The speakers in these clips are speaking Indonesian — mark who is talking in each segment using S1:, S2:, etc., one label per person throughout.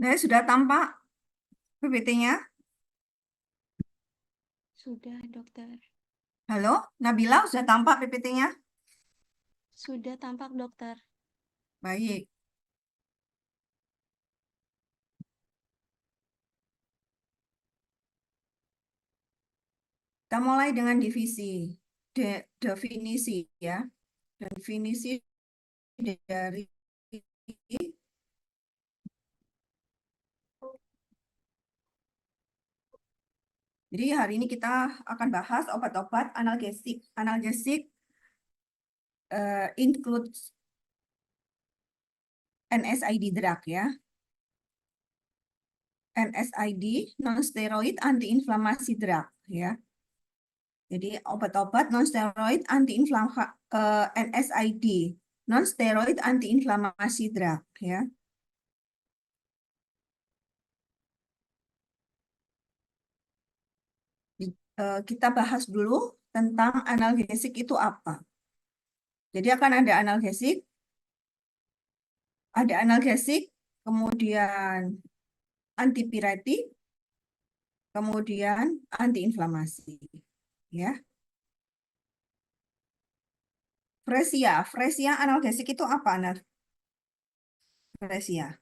S1: Nah, sudah tampak PPT-nya?
S2: Sudah, dokter.
S1: Halo, Nabila, sudah tampak PPT-nya?
S2: Sudah tampak, dokter.
S1: Baik. Kita mulai dengan definisi ya. Definisi dari Jadi hari ini kita akan bahas obat-obat analgesik. Analgesik includes NSAID drug ya. NSAID non-steroid anti-inflamasi drug ya. Jadi obat-obat non-steroid NSAID non-steroid anti-inflamasi drug ya. Kita bahas dulu tentang analgesik itu apa. Jadi akan ada analgesik, kemudian antipiretik, kemudian antiinflamasi. Ya, Fresia analgesik itu apa? Fresia.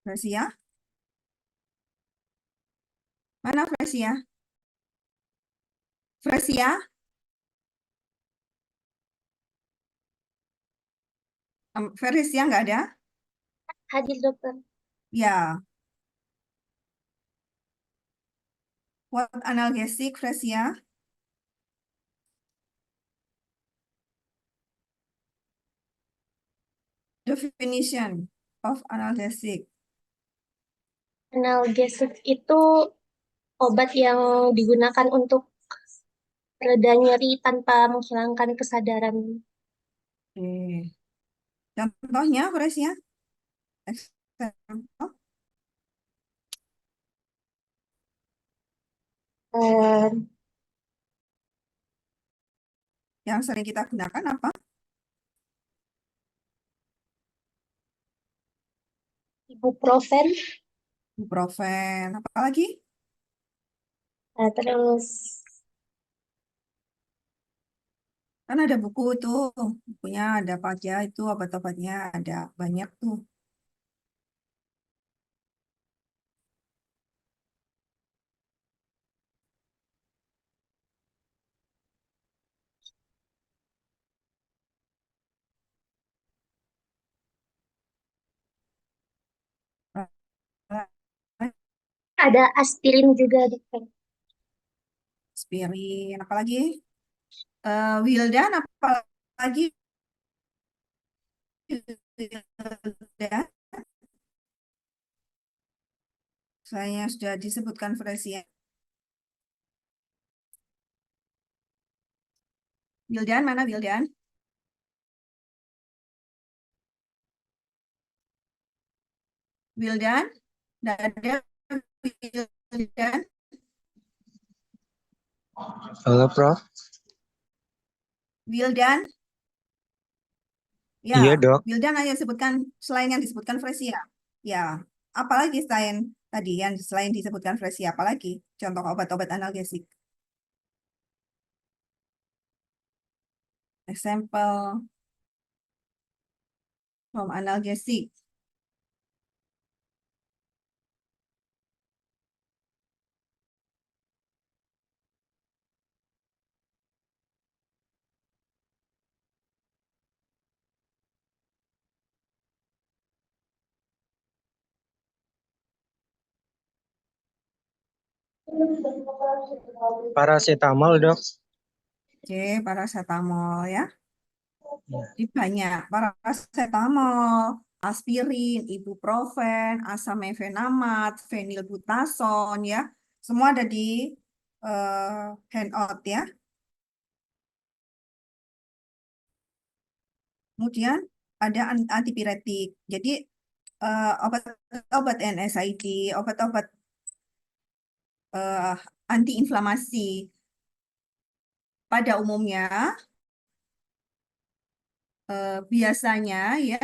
S1: Fresia? Mana Fresia? Fresia? Fresia nggak ada?
S2: Hadir, dokter.
S1: Ya, what analgesic Fresia? Definition of analgesic.
S2: Analgesik itu obat yang digunakan untuk reda nyeri tanpa menghilangkan kesadaran.
S1: Oke. Contohnya Fresia? Example.
S2: Eh,
S1: Yang sering kita gunakan apa?
S2: Ibuprofen,
S1: Ibuprofen. Apa lagi?
S2: terus
S1: Kan ada buku tuh. Bukunya ada apa aja itu obat-obatnya ada banyak tuh.
S2: ada aspirin juga, dokter.
S1: Aspirin. Apa lagi? Wildan. Apa lagi? Wildan. Saya sudah disebutkan Fresia. Wildan, mana Wildan? Wildan? Tidak ada Wildan.
S3: Halo, Prof.
S1: Wildan? Ya,
S3: Iya, Dok.
S1: Wildan ayo sebutkan selain yang disebutkan Fresia. Ya, apalagi selain tadi yang selain disebutkan Fresia, apalagi contoh obat-obat analgesik. Example from analgesic.
S3: Paracetamol, Dok.
S1: C, paracetamol ya.
S3: Ya.
S1: Jadi banyak paracetamol, aspirin, ibuprofen, asam mefenamat, fenilbutason ya. Semua ada di handout ya. Kemudian ada antipiretik. Jadi obat-obat NSAID, obat-obat antiinflamasi pada umumnya biasanya ya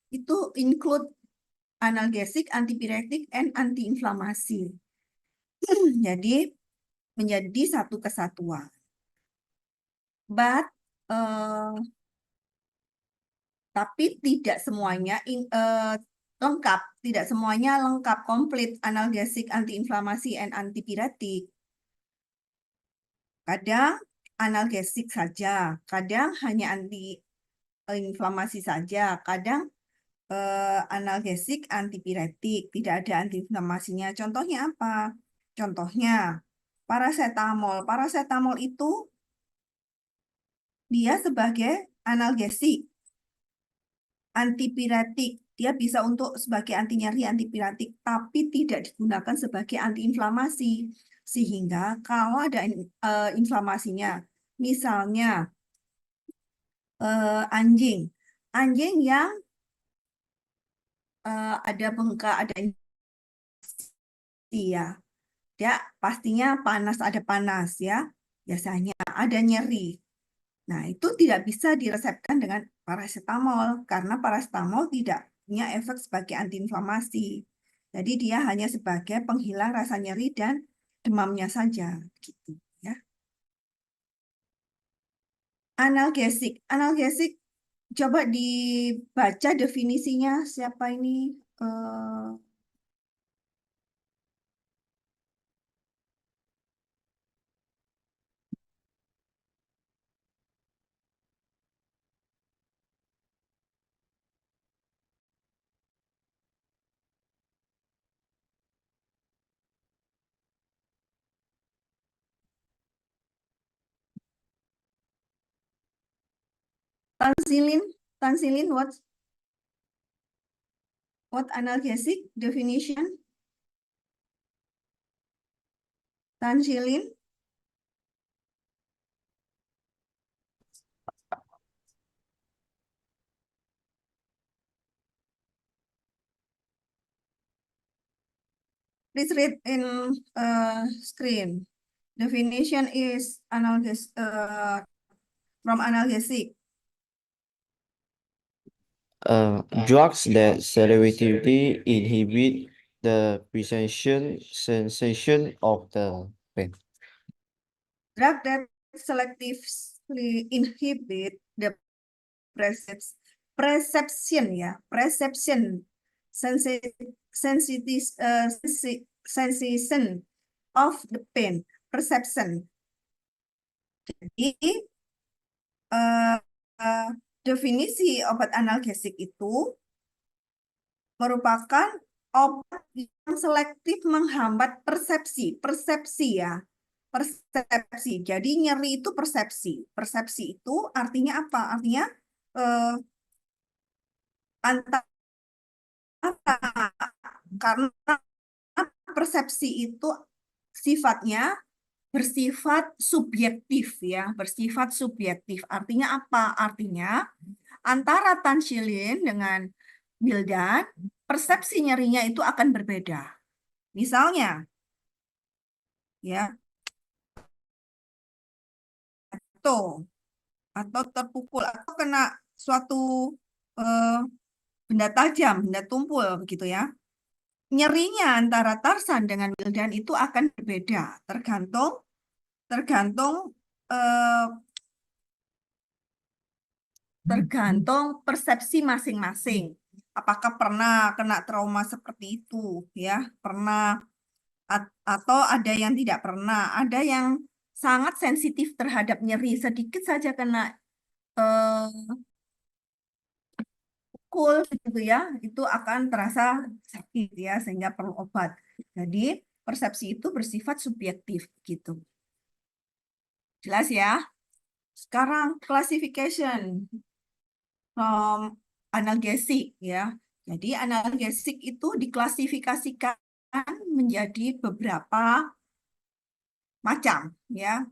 S1: itu include analgesik, antipiretik, and antiinflamasi. Jadi menjadi satu kesatuan. But tapi tidak semuanya lengkap, tidak semuanya lengkap komplit analgesik, antiinflamasi, and antipiretik. Kadang analgesik saja, kadang hanya antiinflamasi saja, kadang analgesik, antipiretik, tidak ada antiinflamasinya. Contohnya apa? Contohnya paracetamol. Paracetamol itu dia sebagai analgesik, antipiretik. Dia bisa untuk sebagai anti nyeri, antipiretik, tapi tidak digunakan sebagai antiinflamasi. Sehingga kalau ada inflamasinya, misalnya anjing yang ada bengkak, ada ya, dia pastinya panas, ada panas ya, biasanya ada nyeri. Nah, itu tidak bisa diresepkan dengan paracetamol karena paracetamol tidak punya efek sebagai antiinflamasi. Jadi dia hanya sebagai penghilang rasa nyeri dan demamnya saja, gitu ya. Analgesik, coba dibaca definisinya. Siapa ini? Tansilin, what analgesic definition? Tansilin. Please read in screen. Definition is from analgesic.
S4: Drugs that selectively inhibit the sensation of the pain.
S1: Drug that selectively inhibit the perception sensation of the pain, perception. Jadi definisi obat analgesik itu merupakan obat yang selektif menghambat persepsi ya. Persepsi. Jadi nyeri itu persepsi. Persepsi itu artinya apa? Artinya karena persepsi itu sifatnya bersifat subjektif ya, bersifat subjektif. Artinya apa? Artinya antara Tansilin dengan Wildan, persepsi nyerinya itu akan berbeda. Misalnya, ya, atau terpukul atau kena suatu benda tajam, benda tumpul begitu ya. Nyerinya antara Tarsan dengan Wildan itu akan berbeda, tergantung persepsi masing-masing. Apakah pernah kena trauma seperti itu ya? Pernah atau ada yang tidak pernah, ada yang sangat sensitif terhadap nyeri, sedikit saja kena pukul gitu ya, itu akan terasa sakit ya, sehingga perlu obat. Jadi persepsi itu bersifat subjektif gitu. Jelas ya? Sekarang classification from analgesik ya. Jadi analgesik itu diklasifikasikan menjadi beberapa macam ya,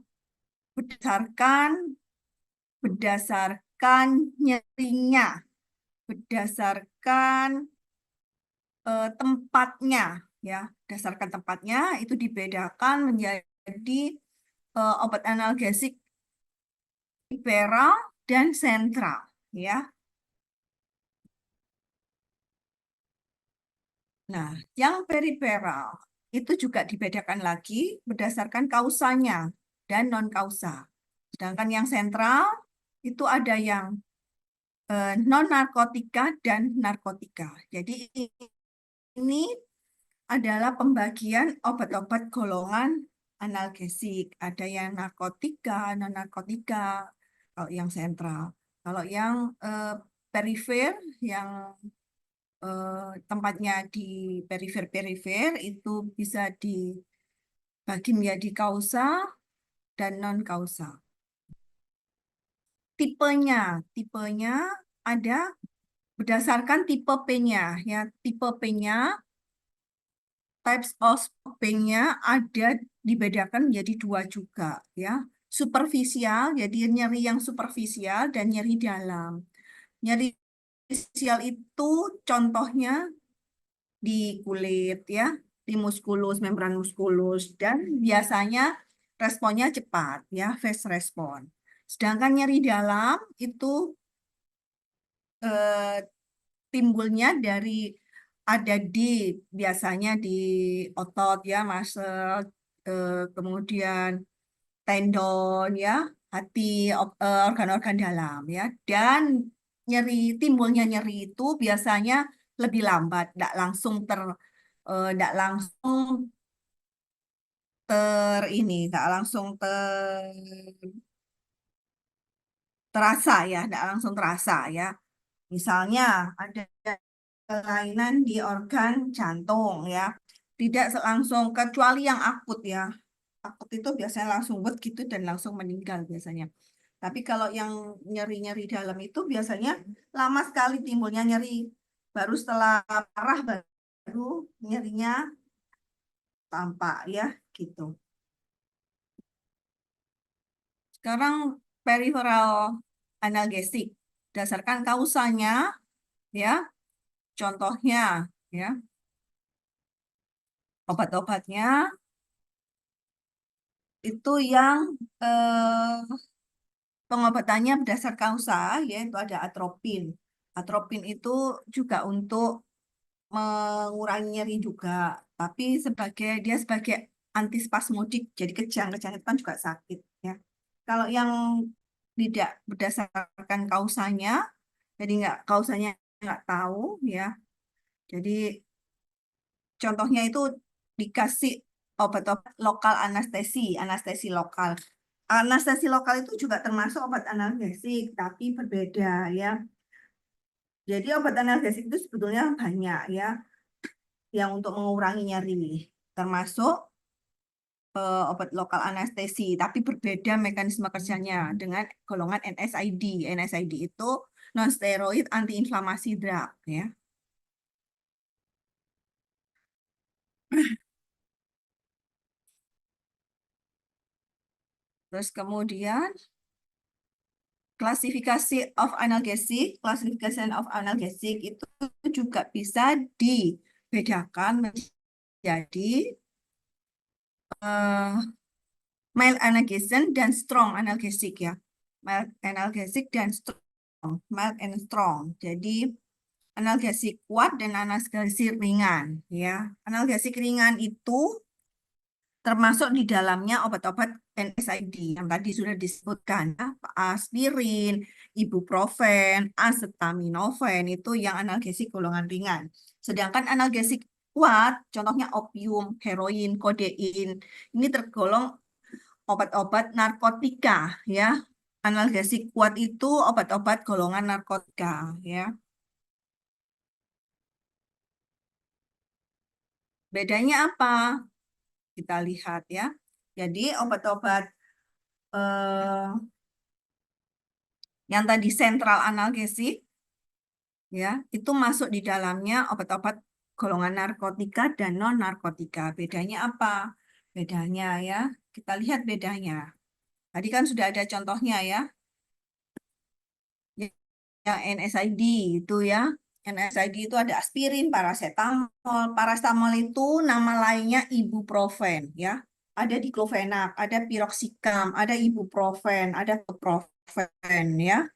S1: berdasarkan nyerinya, berdasarkan tempatnya ya, berdasarkan tempatnya itu dibedakan menjadi obat analgesik peripheral dan sentral ya. Nah, yang periferal itu juga dibedakan lagi berdasarkan kausanya dan non-kausa. Sedangkan yang sentral itu ada yang non-narkotika dan narkotika. Jadi ini adalah pembagian obat-obat golongan analgesik. Ada yang narkotika, non-narkotika, kalau yang sentral. Kalau yang perifer, yang tempatnya di perifer-perifer itu bisa dibagi menjadi kausa dan non-kausa. Tipenya ada berdasarkan tipe P-nya ya. Tipe P-nya, types of pain-nya ada dibedakan menjadi dua juga ya. Superficial, jadi nyeri yang superficial dan nyeri dalam. Nyeri superficial itu contohnya di kulit ya, di muskulus, membran muskulus, dan biasanya responnya cepat ya, fast respon. Sedangkan nyeri dalam itu timbulnya dari ada di biasanya di otot ya, muscle, kemudian tendon ya, hati, organ-organ dalam ya, dan timbulnya nyeri itu biasanya lebih lambat, tidak langsung tidak langsung tidak langsung terasa ya, tidak langsung terasa ya. Misalnya ada kelainan di organ jantung ya, tidak langsung kecuali yang akut ya. Akut itu biasanya langsung gitu dan langsung meninggal biasanya. Tapi kalau yang nyeri-nyeri dalam itu biasanya lama sekali timbulnya nyeri. Baru setelah parah baru nyerinya tampak ya gitu. Sekarang peripheral analgesik berdasarkan kausanya ya. Contohnya ya. Obat-obatnya itu yang pengobatannya berdasar kausa, yaitu ada atropin. Atropin itu juga untuk mengurangi nyeri juga, tapi dia sebagai antispasmodik, jadi kejang-kejang itu kan juga sakit ya. Kalau yang tidak berdasarkan kausanya, jadi kausanya nggak tahu ya. Jadi contohnya itu dikasih obat-obat lokal anestesi lokal. Anestesi lokal itu juga termasuk obat analgesik, tapi berbeda ya. Jadi obat analgesik itu sebetulnya banyak ya, yang untuk mengurangi nyeri, termasuk obat lokal anestesi, tapi berbeda mekanisme kerjanya dengan golongan NSAID. NSAID itu non-steroid anti-inflamasi drug ya. Terus kemudian klasifikasi of analgesik itu juga bisa dibedakan menjadi mild analgesic dan strong analgesik ya. Mild analgesik dan strong, mild and strong. Jadi analgesik kuat dan analgesik ringan ya. Analgesik ringan itu termasuk di dalamnya obat-obat NSAID yang tadi sudah disebutkan ya, aspirin, ibuprofen, acetaminophen itu yang analgesik golongan ringan. Sedangkan analgesik kuat, contohnya opium, heroin, kodein, ini tergolong obat-obat narkotika ya. Analgesik kuat itu obat-obat golongan narkotika ya. Bedanya apa? Kita lihat ya. Jadi obat-obat yang tadi sentral analgesik ya, itu masuk di dalamnya obat-obat golongan narkotika dan non narkotika. Bedanya apa? Bedanya ya, kita lihat bedanya. Tadi kan sudah ada contohnya ya. Yang NSAID itu ya. NSAID itu ada aspirin, paracetamol. Paracetamol itu nama lainnya ibuprofen ya. Ada diclofenac, ada piroxicam, ada ibuprofen, ada ibuprofen ya.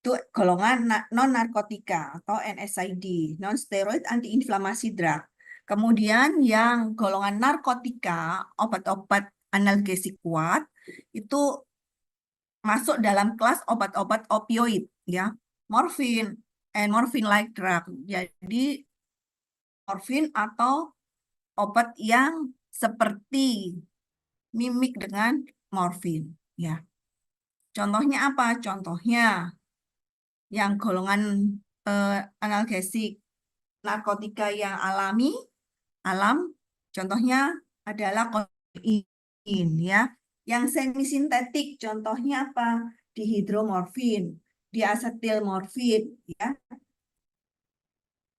S1: Itu golongan non-narkotika atau NSAID, non-steroid anti-inflamasi drug. Kemudian yang golongan narkotika, obat-obat analgesik kuat, itu masuk dalam kelas obat-obat opioid, ya, morfin and morphine-like drug. Jadi morfin atau obat yang seperti mimik dengan morfin, ya. Contohnya apa? Contohnya yang golongan analgesik narkotika yang alam, contohnya adalah kodein, ya. Yang semi-sintetik contohnya apa? Dihidromorfin, diasetilmorfin, ya.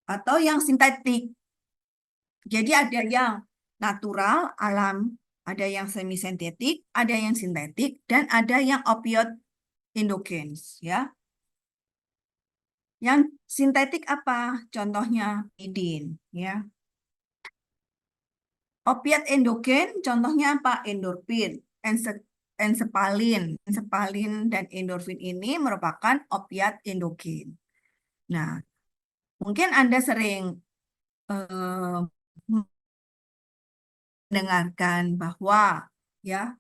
S1: Atau yang sintetik. Jadi ada yang natural, alam, ada yang semi-sintetik, ada yang sintetik, dan ada yang opioid endogens, ya. Yang sintetik apa? Contohnya idin, ya. Opiat endogen contohnya apa? Endorfin, ensepalin dan endorfin ini merupakan opiat endogen. Nah, mungkin Anda sering mendengarkan bahwa ya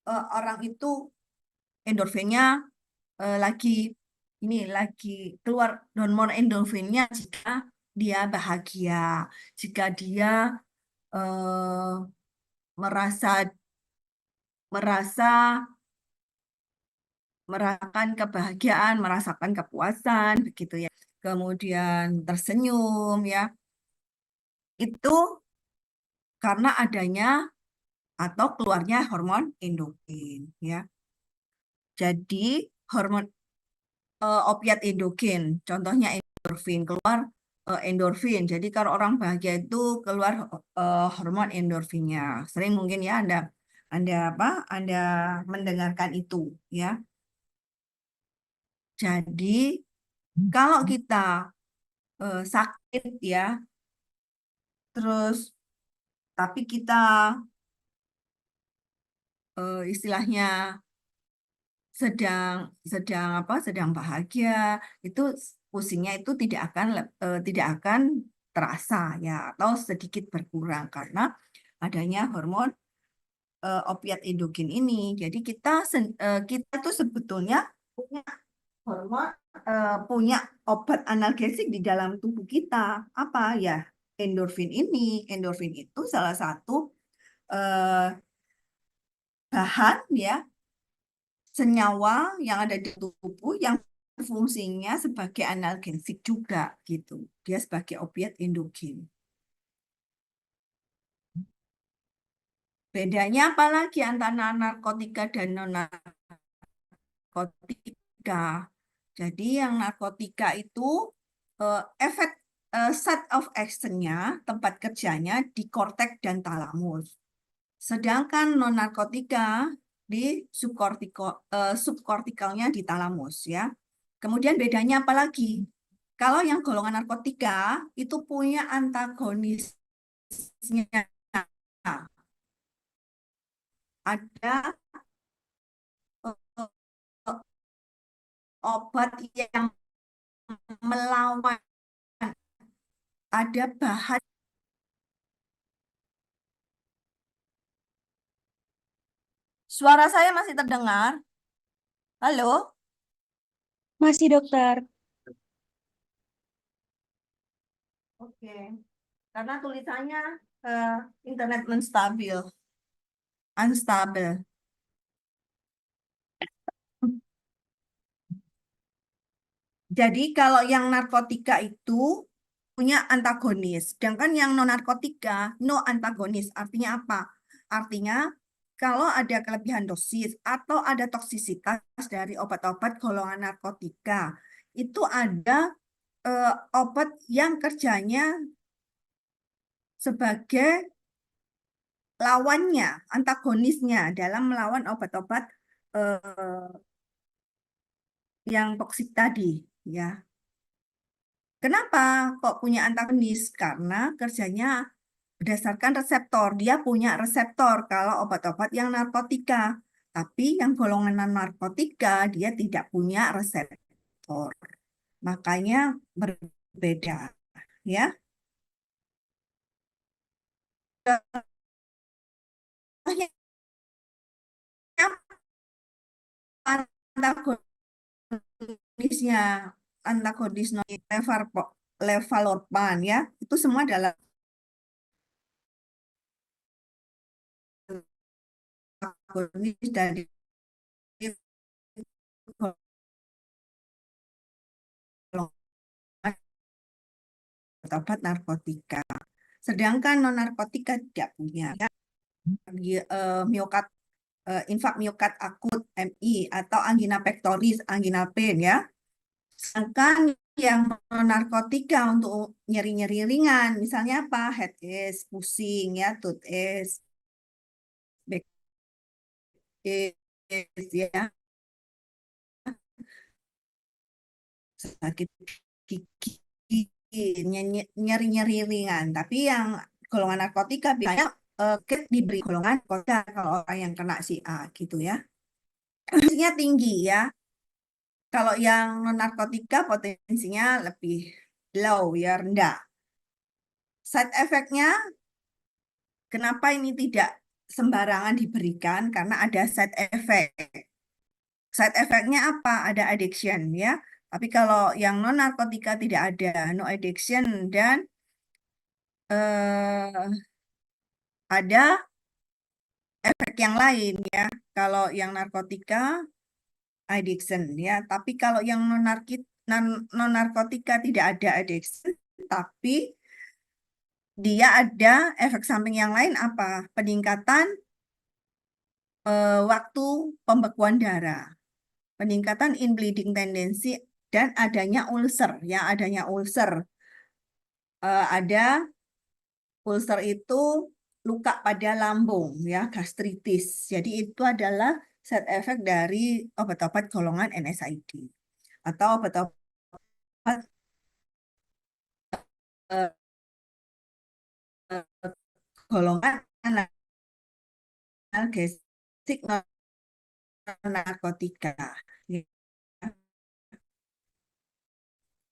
S1: orang itu endorfinnya lagi keluar hormon endorfinnya jika dia bahagia, jika dia merasa merasakan kebahagiaan, merasakan kepuasan, begitu ya. Kemudian tersenyum, ya. Itu karena adanya atau keluarnya hormon endorfin, ya. Jadi hormon opiat endogen, contohnya endorfin, keluar endorfin. Jadi kalau orang bahagia itu keluar hormon endorfinnya. Sering mungkin ya Anda mendengarkan itu, ya. Jadi kalau kita sakit, ya, terus tapi kita istilahnya sedang bahagia, itu pusingnya itu tidak akan terasa, ya, atau sedikit berkurang karena adanya hormon opiat endogen ini. Jadi kita tuh sebetulnya punya hormon punya obat analgesik di dalam tubuh kita. Apa ya? Endorfin ini. Endorfin itu salah satu bahan, ya, senyawa yang ada di tubuh yang fungsinya sebagai analgesik juga, gitu. Dia sebagai opiat endogen. Bedanya apa lagi antara narkotika dan non-narkotika? Jadi yang narkotika itu efek site of action-nya, tempat kerjanya di korteks dan talamus. Sedangkan non-narkotika di subkortikalnya di talamus, ya. Kemudian bedanya apa lagi? Kalau yang golongan narkotika itu punya antagonisnya. Ada obat yang melawan, ada bahan. Suara saya masih terdengar? Halo?
S2: Masih, dokter.
S1: Oke. Karena tulisannya internet unstable. Jadi kalau yang narkotika itu punya antagonis, sedangkan yang non-narkotika no antagonis. Artinya apa? Artinya kalau ada kelebihan dosis atau ada toksisitas dari obat-obat golongan narkotika, itu ada obat yang kerjanya sebagai lawannya, antagonisnya dalam melawan obat-obat yang toksik tadi, ya. Kenapa kok punya antagonis? Karena kerjanya berdasarkan reseptor. Dia punya reseptor kalau obat-obat yang narkotika. Tapi yang golongan narkotika dia tidak punya reseptor. makanya berbeda ya. Antagonisnya, antagonis levonorpan ya, itu semua adalah antagonis dari golongan obat narkotika. Sedangkan non narkotika tidak punya ya. Miokard infak miokard akut MI atau angina pectoris, angina pain ya. Sedangkan yang non narkotika untuk nyeri-nyeri ringan, misalnya apa? Headache, pusing ya, toothache, backache ya, sakit gigi, nyeri-nyeri ringan. Tapi yang golongan narkotika biasanya diberi golongan narkotika kalau orang yang kena CA gitu ya. Potensinya tinggi ya. Kalau yang non narkotika potensinya lebih low ya, rendah. Side effect-nya kenapa ini tidak sembarangan diberikan? Karena ada side effect. Side effect-nya apa? Ada addiction ya. Tapi kalau yang non narkotika tidak ada, no addiction dan ada efek yang lain ya. Kalau yang narkotika addiction ya, tapi kalau yang non narkotika tidak ada addiction, tapi dia ada efek samping yang lain apa? Peningkatan waktu pembekuan darah, peningkatan inbleeding tendency dan adanya ulcer ya, adanya ulcer. Ada ulcer itu luka pada lambung ya, gastritis. Jadi itu adalah side effect dari obat-obat golongan NSAID atau obat-obat golongan analgesik narkotika.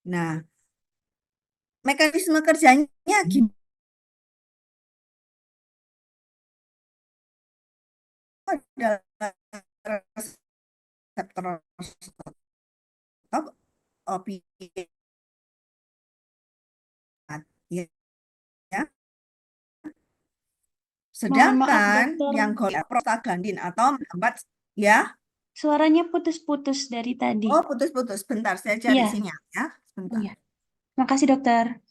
S1: Nah, mekanisme kerjanya gimana? Reseptor opiat ya. Sedangkan
S2: dokter.
S1: yang prostaglandin atau menghambat ya.
S2: Suaranya putus-putus dari tadi.
S1: Oh, putus-putus. Bentar, saya cari
S2: Iya.
S1: sinyal ya. Sebentar.
S2: Iya. Makasih dokter.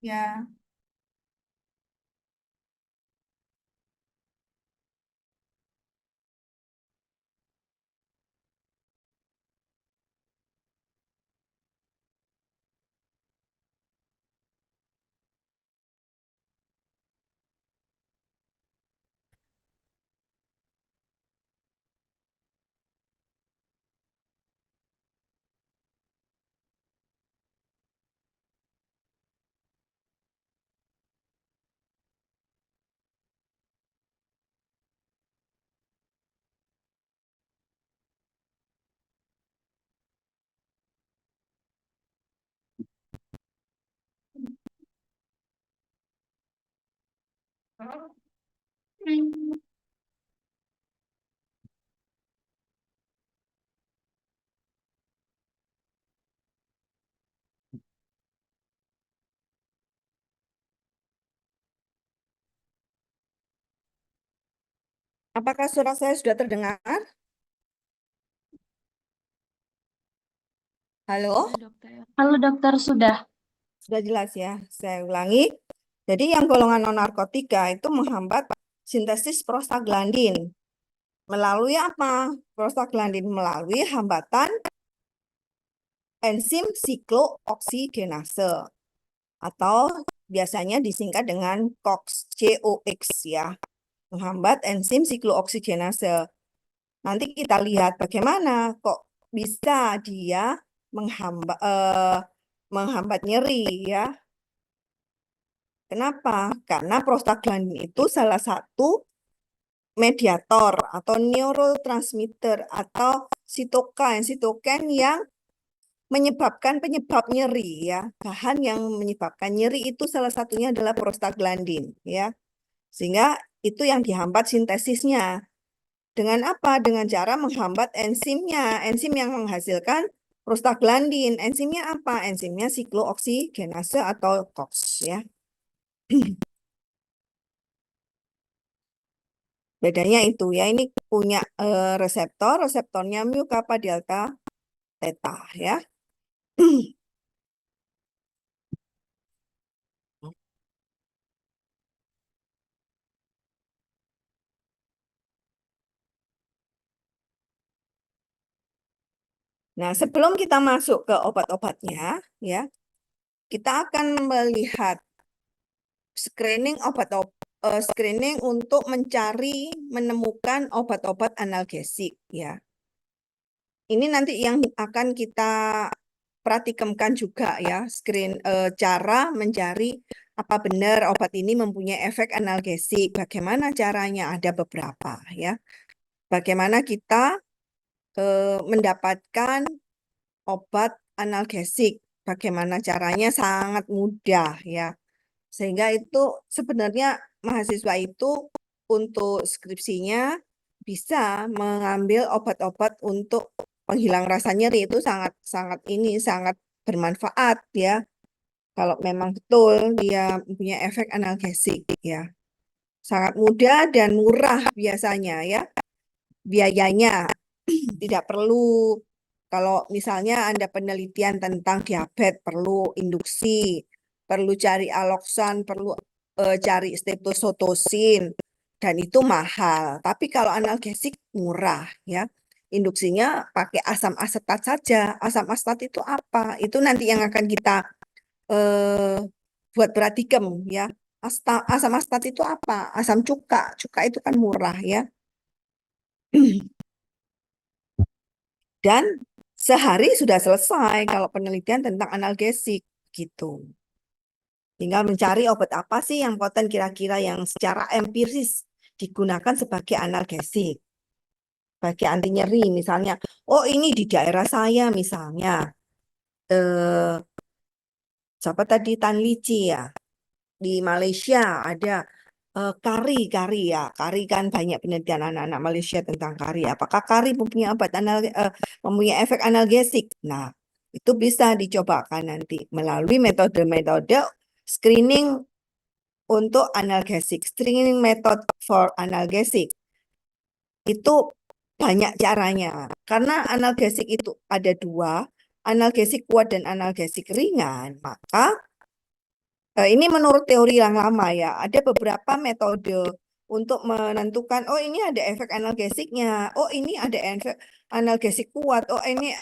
S1: Ya. Apakah suara saya sudah terdengar? Halo?
S2: Halo dokter, sudah.
S1: Sudah jelas ya. Saya ulangi. Jadi yang golongan non-narkotika itu menghambat sintesis prostaglandin. Melalui apa? Prostaglandin melalui hambatan enzim siklooksigenase atau biasanya disingkat dengan COX, COX ya. Menghambat enzim siklooksigenase. Nanti kita lihat bagaimana kok bisa dia menghambat nyeri ya. Kenapa? Karena prostaglandin itu salah satu mediator atau neurotransmitter atau sitokin yang menyebabkan penyebab nyeri ya. Bahan yang menyebabkan nyeri itu salah satunya adalah prostaglandin ya. Sehingga itu yang dihambat sintesisnya. Dengan apa? Dengan cara menghambat enzimnya. Enzim yang menghasilkan prostaglandin. Enzimnya apa? Enzimnya siklooksigenase atau COX ya. Bedanya itu ya, ini punya reseptornya mu kappa delta theta ya. Nah, sebelum kita masuk ke obat-obatnya ya, kita akan melihat screening screening untuk menemukan obat-obat analgesik ya. Ini nanti yang akan kita praktikumkan juga ya, cara mencari apa benar obat ini mempunyai efek analgesik. Bagaimana caranya? Ada beberapa ya. Bagaimana kita mendapatkan obat analgesik? Bagaimana caranya? Sangat mudah ya. Sehingga itu sebenarnya mahasiswa itu untuk skripsinya bisa mengambil obat-obat untuk penghilang rasa nyeri itu sangat bermanfaat ya. Kalau memang betul dia punya efek analgesik ya. Sangat mudah dan murah biasanya ya. Biayanya tidak perlu, kalau misalnya Anda penelitian tentang diabetes perlu induksi, perlu cari aloksan, perlu cari streptosotosin, dan itu mahal. Tapi kalau analgesik murah ya. Induksinya pakai asam asetat saja. Asam asetat itu apa? Itu nanti yang akan kita buat pratikum ya. Asam asetat itu apa? Asam cuka. Cuka itu kan murah ya. Dan sehari sudah selesai kalau penelitian tentang analgesik gitu. Tinggal mencari obat apa sih yang poten kira-kira yang secara empiris digunakan sebagai analgesik. Sebagai anti nyeri misalnya. Oh ini di daerah saya misalnya. Siapa tadi? Tan Lici ya. Di Malaysia ada kari ya. Kari kan banyak penelitian anak-anak Malaysia tentang kari. Apakah kari mempunyai mempunyai efek analgesik? Nah, itu bisa dicobakan nanti melalui metode-metode screening untuk analgesik. Screening method for analgesik. Itu banyak caranya. Karena analgesik itu ada dua, analgesik kuat dan analgesik ringan. Maka ini menurut teori yang lama ya, ada beberapa metode untuk menentukan, oh ini ada efek analgesiknya, oh ini ada efek analgesik kuat, oh ini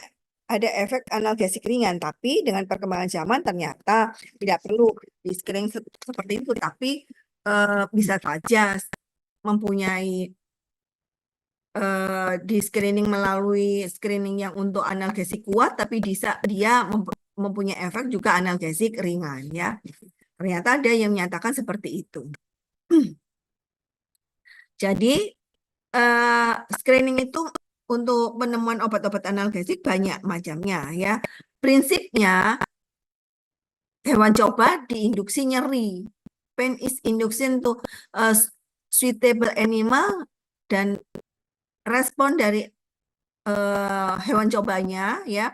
S1: ada efek analgesik ringan. Tapi dengan perkembangan zaman ternyata tidak perlu di screening seperti itu, tapi bisa saja mempunyai di screening melalui screening yang untuk analgesik kuat, tapi dia mempunyai efek juga analgesik ringan ya. Ternyata ada yang menyatakan seperti itu. Jadi screening itu untuk penemuan obat-obat analgesik banyak macamnya ya. Prinsipnya hewan coba diinduksi nyeri. Pain is induction to suitable animal, dan respon dari hewan cobanya ya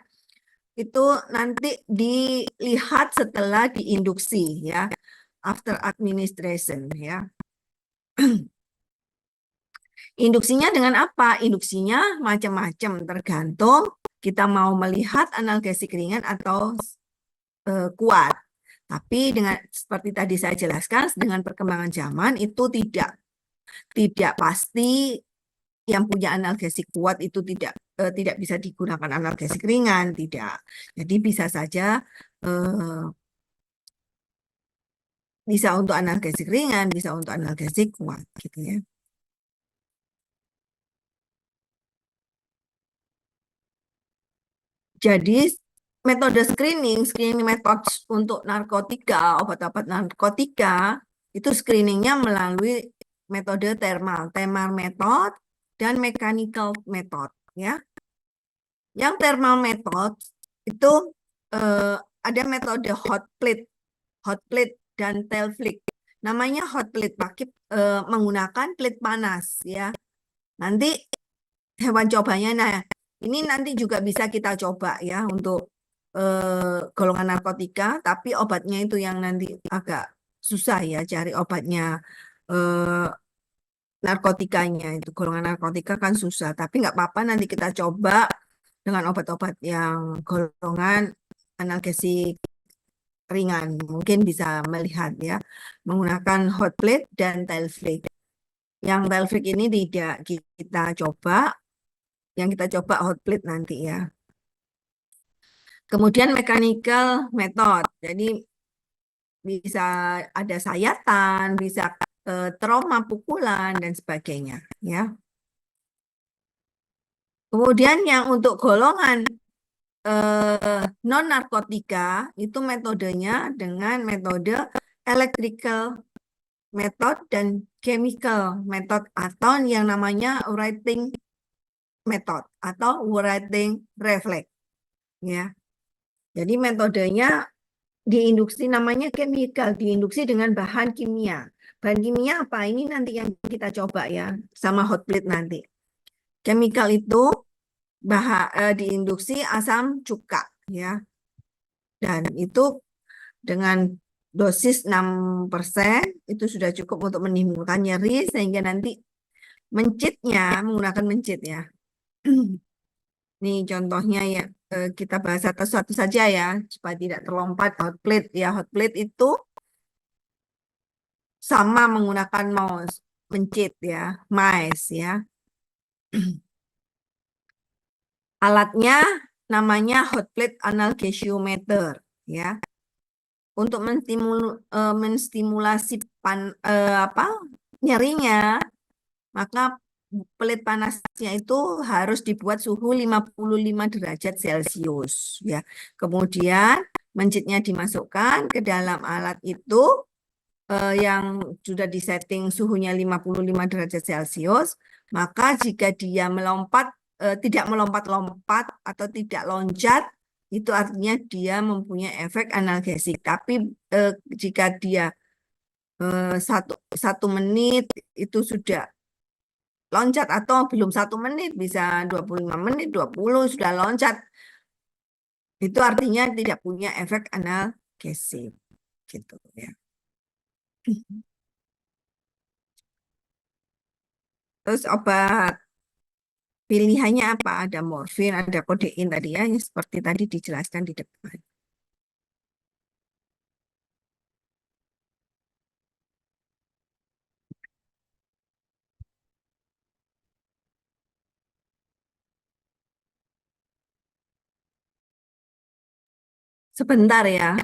S1: itu nanti dilihat setelah diinduksi ya, after administration ya. Induksinya dengan apa? Induksinya macam-macam, tergantung kita mau melihat analgesik ringan atau kuat. Tapi dengan seperti tadi saya jelaskan, dengan perkembangan zaman itu tidak pasti yang punya analgesik kuat itu tidak bisa digunakan analgesik ringan, tidak. Jadi bisa saja bisa untuk analgesik ringan, bisa untuk analgesik kuat gitu ya. Jadi metode screening metode untuk narkotika, obat-obat narkotika itu screeningnya melalui metode thermal method dan mechanical method ya. Yang thermal method itu ada metode hot plate dan tail flick. Namanya hot plate pakai menggunakan plate panas ya. Nanti hewan cobanya, nah ini nanti juga bisa kita coba ya untuk golongan narkotika, tapi obatnya itu yang nanti agak susah ya cari obatnya. Narkotikanya itu golongan narkotika kan susah, tapi nggak apa-apa nanti kita coba dengan obat-obat yang golongan analgesik ringan, mungkin bisa melihat ya menggunakan hot plate dan tail flick. Yang tail flick ini tidak kita coba, yang kita coba hot plate nanti ya. Kemudian mechanical method, jadi bisa ada sayatan, bisa trauma pukulan dan sebagainya ya. Kemudian yang untuk golongan non narkotika itu metodenya dengan metode electrical method dan chemical method atau yang namanya writing method atau writing reflex ya. Jadi metodenya diinduksi namanya chemical, diinduksi dengan bahan kimia. Bahan kimia apa? Ini nanti yang kita coba ya sama hot plate nanti. Chemical itu diinduksi asam cuka ya. Dan itu dengan dosis 6% itu sudah cukup untuk menimbulkan nyeri sehingga nanti mencitnya menggunakan mencit ya. Ini contohnya ya, kita bahas satu-satu saja ya supaya tidak terlompat. Hot plate ya, hot plate itu sama menggunakan mouse mencit ya, mice ya. Alatnya namanya hot plate analgesiometer ya. Untuk menstimulasi nyerinya, maka pelit panasnya itu harus dibuat suhu 55 derajat Celcius ya. Kemudian mencitnya dimasukkan ke dalam alat itu yang sudah disetting suhunya 55 derajat Celcius, maka jika dia melompat tidak melompat-lompat atau tidak loncat, itu artinya dia mempunyai efek analgesik. Tapi jika dia satu menit itu sudah loncat atau belum 1 menit, bisa 25 menit, 20 sudah loncat, itu artinya tidak punya efek analgesik gitu ya. Terus obat pilihannya apa? Ada morfin, ada kodein tadi ya, yang seperti tadi dijelaskan di depan. Sebentar ya.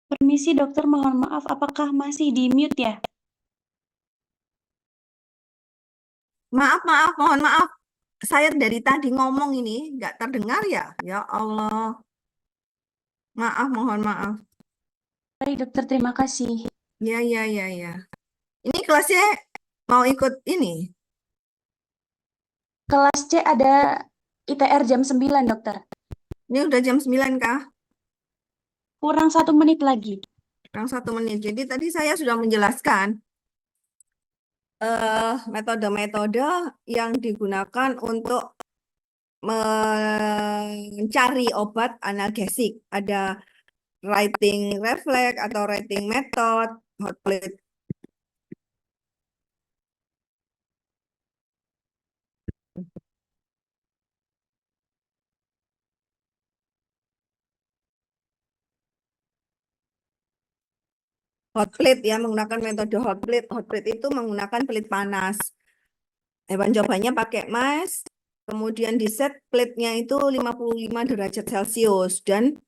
S2: Permisi dokter, mohon maaf, apakah masih di mute ya?
S1: Maaf, mohon maaf. Saya dari tadi ngomong ini nggak terdengar ya? Ya Allah. Maaf, mohon maaf.
S2: Baik dokter, terima kasih.
S1: Ya. Ini kelasnya mau ikut ini.
S2: Kelas C ada ITR jam 9 dokter.
S1: Ini udah jam 9 kah?
S2: Kurang 1 menit lagi.
S1: Kurang 1 menit. Jadi tadi saya sudah menjelaskan metode-metode yang digunakan untuk mencari obat analgesik. Ada writing reflex atau writing method, hot plate. Hot plate ya, menggunakan metode hot plate. Hot plate itu menggunakan pelit panas. Hewan cobanya pakai mas, kemudian di set plate-nya itu 55 derajat Celcius dan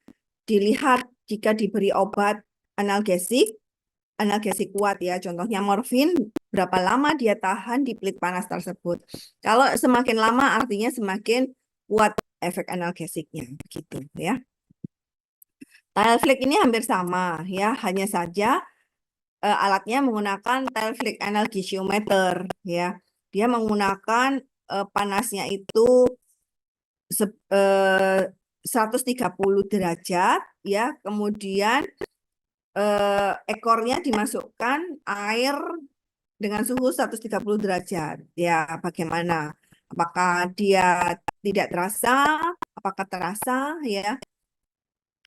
S1: dilihat jika diberi obat analgesik kuat ya, contohnya morfin, berapa lama dia tahan di pelit panas tersebut. Kalau semakin lama artinya semakin kuat efek analgesiknya, gitu ya. Telflix ini hampir sama ya, hanya saja alatnya menggunakan Telflix analgesiometer ya. Dia menggunakan panasnya itu 130 derajat ya, kemudian ekornya dimasukkan air dengan suhu 130 derajat. Ya, bagaimana? Apakah dia tidak terasa? Apakah terasa ya?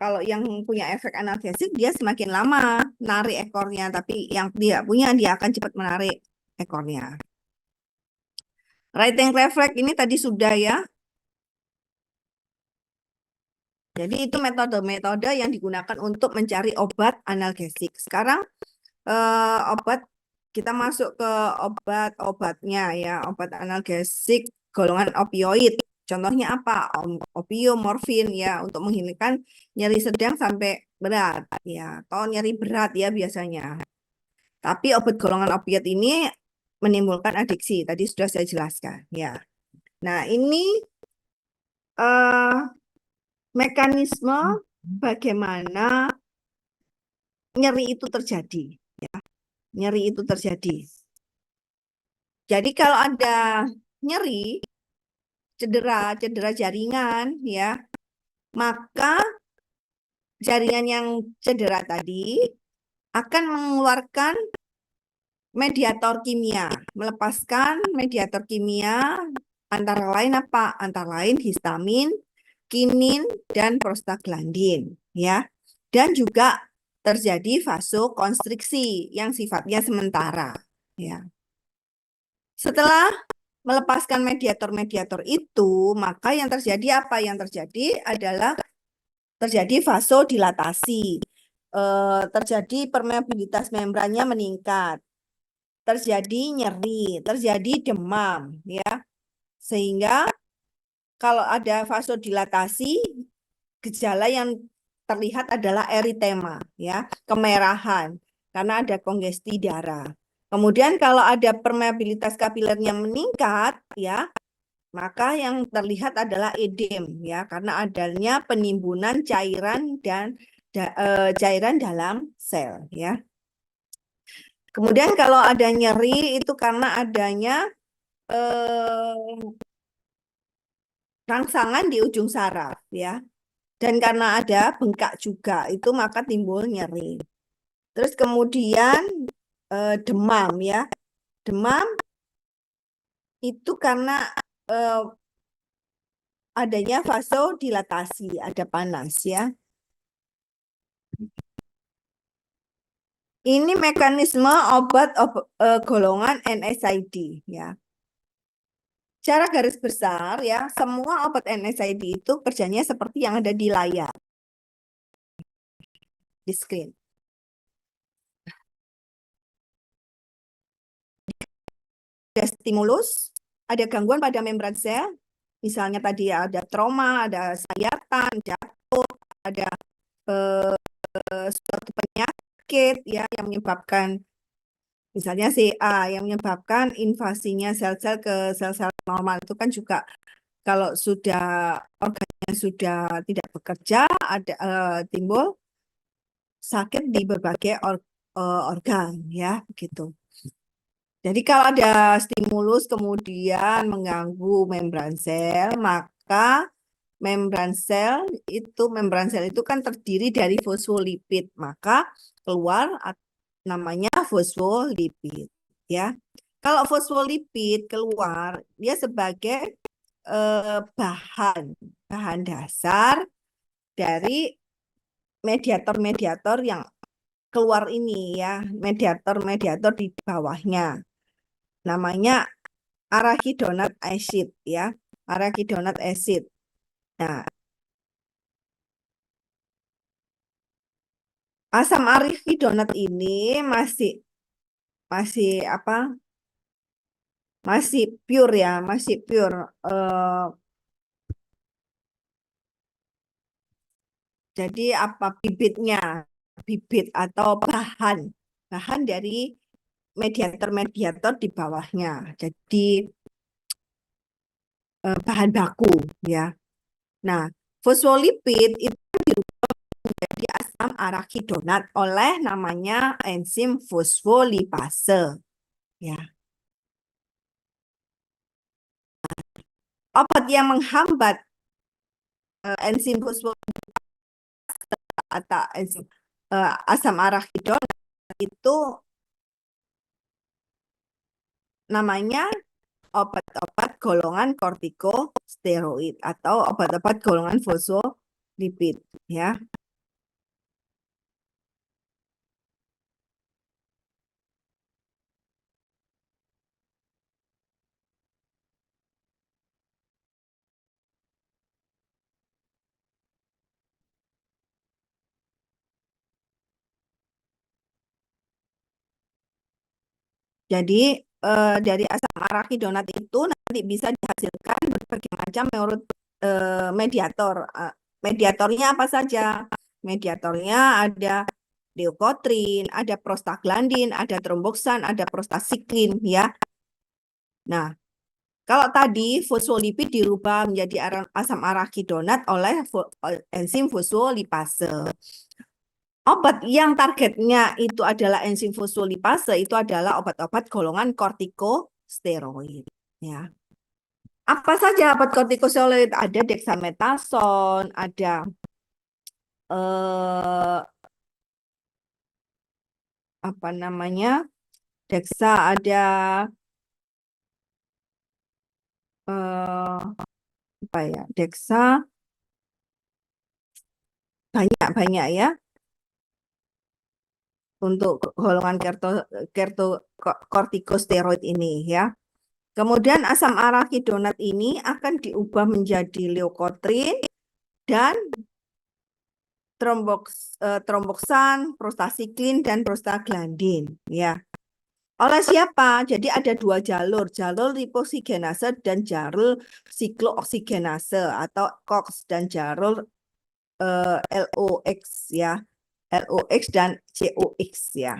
S1: Kalau yang punya efek analgesik dia semakin lama menarik ekornya, tapi yang tidak punya dia akan cepat menarik ekornya. Writing reflex ini tadi sudah ya. Jadi itu metode-metode yang digunakan untuk mencari obat analgesik. Sekarang obat kita masuk ke obat-obatnya ya, obat analgesik golongan opioid. Contohnya apa? Opium, morfin ya, untuk menghilangkan nyeri sedang sampai berat ya, atau nyeri berat ya biasanya. Tapi obat golongan opioid ini menimbulkan adiksi. Tadi sudah saya jelaskan ya. Nah, ini mekanisme bagaimana nyeri itu terjadi ya. Nyeri itu terjadi. Jadi kalau ada nyeri, cedera jaringan ya, maka jaringan yang cedera tadi akan mengeluarkan mediator kimia, melepaskan mediator kimia antara lain apa? Antara lain histamin, kinin, dan prostaglandin ya. Dan juga terjadi vasokonstriksi yang sifatnya sementara ya. Setelah melepaskan mediator-mediator itu, maka yang terjadi apa? Yang terjadi adalah terjadi vasodilatasi, terjadi permeabilitas membrannya meningkat, terjadi nyeri, terjadi demam, ya. Sehingga kalau ada vasodilatasi, gejala yang terlihat adalah eritema, ya, kemerahan, karena ada kongesti darah. Kemudian kalau ada permeabilitas kapilernya meningkat, ya, maka yang terlihat adalah edem, ya, karena adanya penimbunan cairan dan cairan dalam sel, ya. Kemudian kalau ada nyeri itu karena adanya rangsangan di ujung saraf, ya. Dan karena ada bengkak juga, itu maka timbul nyeri. Terus kemudian demam, ya. Demam itu karena adanya vasodilatasi, ada panas, ya. Ini mekanisme obat golongan NSAID, ya. Secara garis besar, ya, semua obat NSAID itu kerjanya seperti yang ada di layar, di screen. Ada stimulus, ada gangguan pada membran sel, misalnya tadi ada trauma, ada sayatan, jatuh, ada suatu penyakit ya yang menyebabkan misalnya CA yang menyebabkan invasinya sel-sel ke sel-sel normal itu kan juga kalau sudah organnya sudah tidak bekerja ada timbul sakit di berbagai organ ya begitu. Jadi kalau ada stimulus kemudian mengganggu membran sel, maka membran sel itu kan terdiri dari fosfolipid, maka keluar namanya fosfolipid ya. Kalau fosfolipid keluar dia sebagai bahan dasar dari mediator-mediator yang keluar ini ya, mediator-mediator di bawahnya. Namanya arachidonate acid ya, arachidonate acid. Nah, asam arachidonate ini masih apa? Masih pure ya, masih pure. Jadi apa bibit atau bahan dari mediator-mediator di bawahnya. Jadi bahan baku ya. Nah, fosfolipid itu dirubah menjadi asam arachidonat oleh namanya enzim fosfolipase ya. Obat yang menghambat enzim fosfolipase atau enzim asam arachidonat itu namanya obat-obat golongan kortikosteroid atau obat-obat golongan fosfolipid ya. Jadi dari asam arachidonat itu nanti bisa dihasilkan berbagai macam mediator. Mediatornya apa saja? Mediatornya ada leukotrin, ada prostaglandin, ada tromboksan, ada prostasiklin ya. Nah, kalau tadi fosfolipid dirubah menjadi asam arachidonat oleh enzim fosfolipase. Obat yang targetnya itu adalah enzim fosfolipase itu adalah obat-obat golongan kortikosteroid ya. Apa saja obat kortikosteroid? Ada dexamethasone, ada apa namanya? Dexa, ada apa ya? Dexa banyak ya untuk golongan kortikosteroid ini ya. Kemudian asam arachidonat ini akan diubah menjadi leukotrin dan tromboksan, prostasiklin dan prostaglandin ya. Oleh siapa? Jadi ada dua jalur lipoksigenase dan jalur siklooksigenase atau COX dan jalur LOX ya. LOX dan COX ya.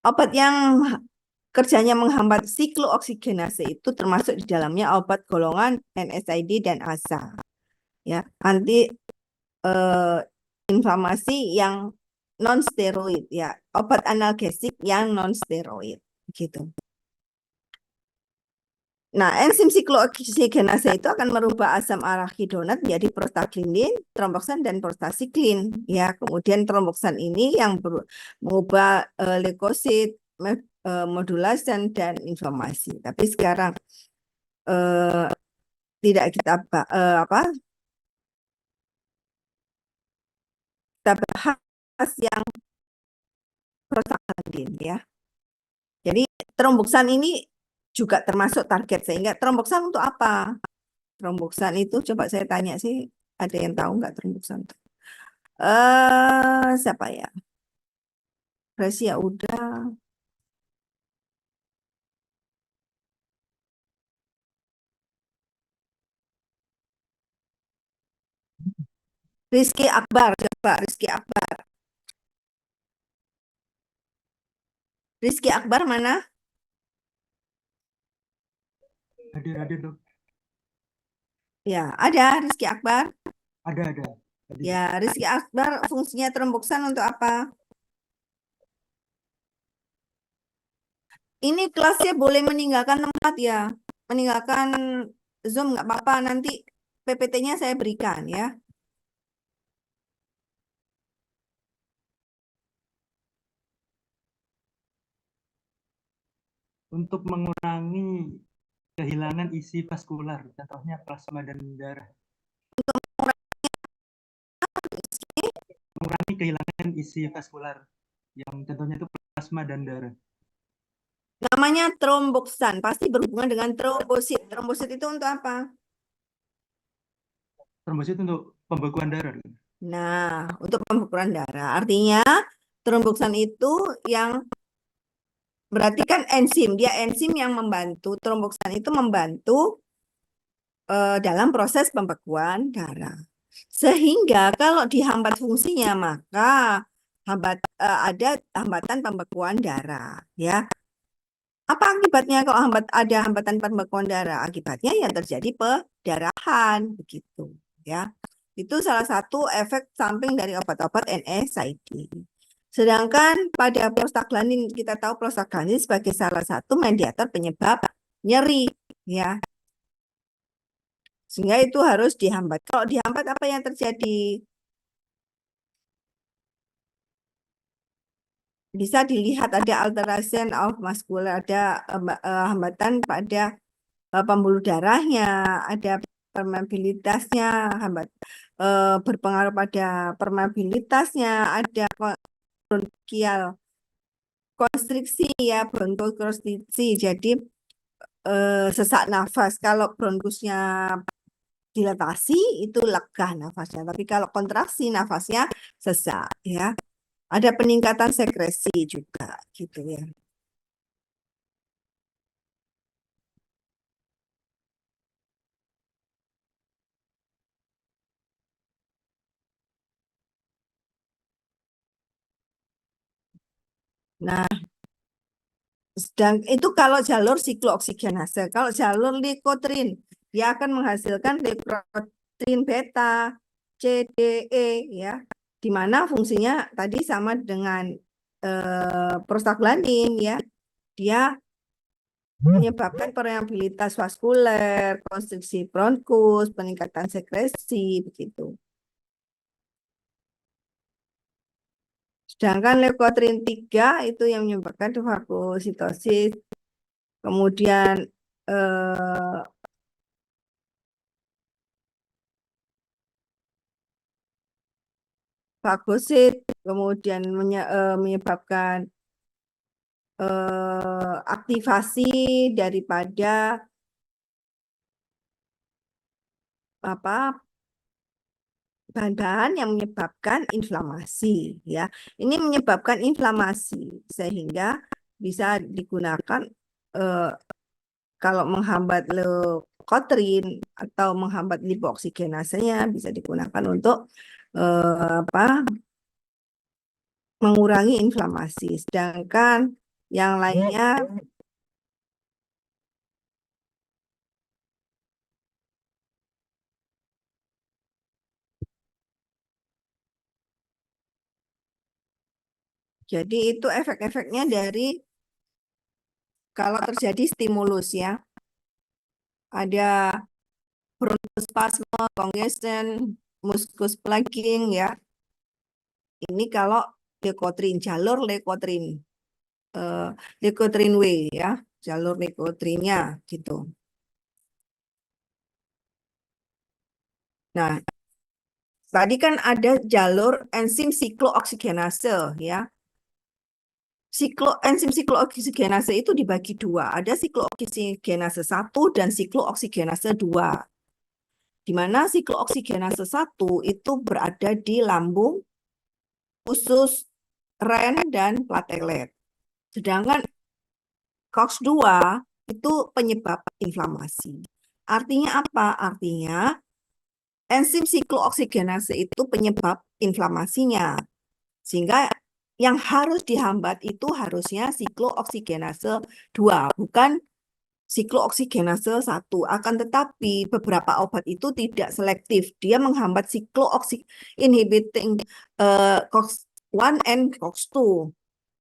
S1: Obat yang kerjanya menghambat siklooksigenase itu termasuk di dalamnya obat golongan NSAID dan ASA. Ya, anti inflamasi yang non steroid ya, obat analgesik yang non steroid gitu. Nah, enzim siklooksigenase itu akan merubah asam arachidonat menjadi prostaglandin, tromboksan dan prostasiklin ya. Kemudian tromboksan ini yang mengubah leukosit, modulasi dan inflamasi. Tapi sekarang tidak kita kita bahas yang prostaglandin ya. Jadi tromboksan ini juga termasuk target sehingga tromboksan untuk apa? Tromboksan itu coba saya tanya sih, ada yang tahu nggak tromboksan itu? Siapa ya? Gracia udah. Rizky Akbar, coba Rizky Akbar. Rizky Akbar mana?
S5: Hadir dok.
S1: Ya, ada Rizky Akbar.
S5: Ada. Tadi.
S1: Ya, Rizky Akbar fungsinya tromboksan untuk apa? Ini kelasnya boleh meninggalkan tempat ya. Meninggalkan Zoom nggak apa-apa. Nanti PPT-nya saya berikan ya.
S5: Untuk mengurangi kehilangan isi vaskular, contohnya plasma dan darah. Mengurangi kehilangan isi vaskular, yang contohnya itu plasma dan darah.
S1: Namanya tromboksan, pasti berhubungan dengan trombosit. Trombosit itu untuk apa?
S5: Trombosit untuk pembekuan darah.
S1: Nah, untuk pembekuan darah. Artinya tromboksan itu yang berarti kan enzim. Dia enzim yang membantu. Tromboksan itu membantu dalam proses pembekuan darah. Sehingga kalau dihambat fungsinya maka ada hambatan pembekuan darah, ya. Apa akibatnya kalau ada hambatan pembekuan darah? Akibatnya yang terjadi perdarahan, begitu, ya. Itu salah satu efek samping dari obat-obat NSAID. Sedangkan pada prostaglandin, kita tahu prostaglandin sebagai salah satu mediator penyebab nyeri, ya. Sehingga itu harus dihambat. Kalau dihambat apa yang terjadi? Bisa dilihat ada alteration of muscular, ada hambatan pada pembuluh darahnya, ada permeabilitasnya, berpengaruh pada permeabilitasnya, ada bronkial konstriksi ya, bronkokonstriksi. Jadi sesak nafas. Kalau bronkusnya dilatasi itu lega nafasnya, tapi kalau kontraksi nafasnya sesak ya. Ada peningkatan sekresi juga gitu ya. Nah, sedang itu kalau jalur siklooksigenase. Kalau jalur leukotrin, dia akan menghasilkan leukotrin beta, C, D, E ya. Di mana fungsinya tadi sama dengan prostaglandin ya. Dia menyebabkan permeabilitas vaskuler, konstriksi bronkus, peningkatan sekresi begitu. Sedangkan leukotrin 3 itu yang menyebabkan fagositosis, kemudian fagosit, kemudian menyebabkan aktivasi daripada bahan-bahan yang menyebabkan inflamasi ya. Ini menyebabkan inflamasi sehingga bisa digunakan kalau menghambat leukotrin atau menghambat lipoksigenasenya bisa digunakan untuk mengurangi inflamasi. Sedangkan yang lainnya jadi itu efek-efeknya dari kalau terjadi stimulus ya. Ada bronkospasme, congestion, muskus plugging ya. Ini kalau leukotrin, jalur leukotrin. Leukotrin W ya, jalur leukotrinnya gitu. Nah, tadi kan ada jalur enzim siklooksigenase ya. Enzim siklooksigenase itu dibagi dua. Ada siklooksigenase 1 dan siklooksigenase 2. Di mana siklooksigenase 1 itu berada di lambung, usus, ren, dan platelet. Sedangkan COX-2 itu penyebab inflamasi. Artinya apa? Artinya enzim siklooksigenase itu penyebab inflamasinya. Sehingga yang harus dihambat itu harusnya siklooksigenase 2, bukan siklooksigenase 1. Akan tetapi beberapa obat itu tidak selektif. Dia menghambat inhibiting COX-1 and COX-2.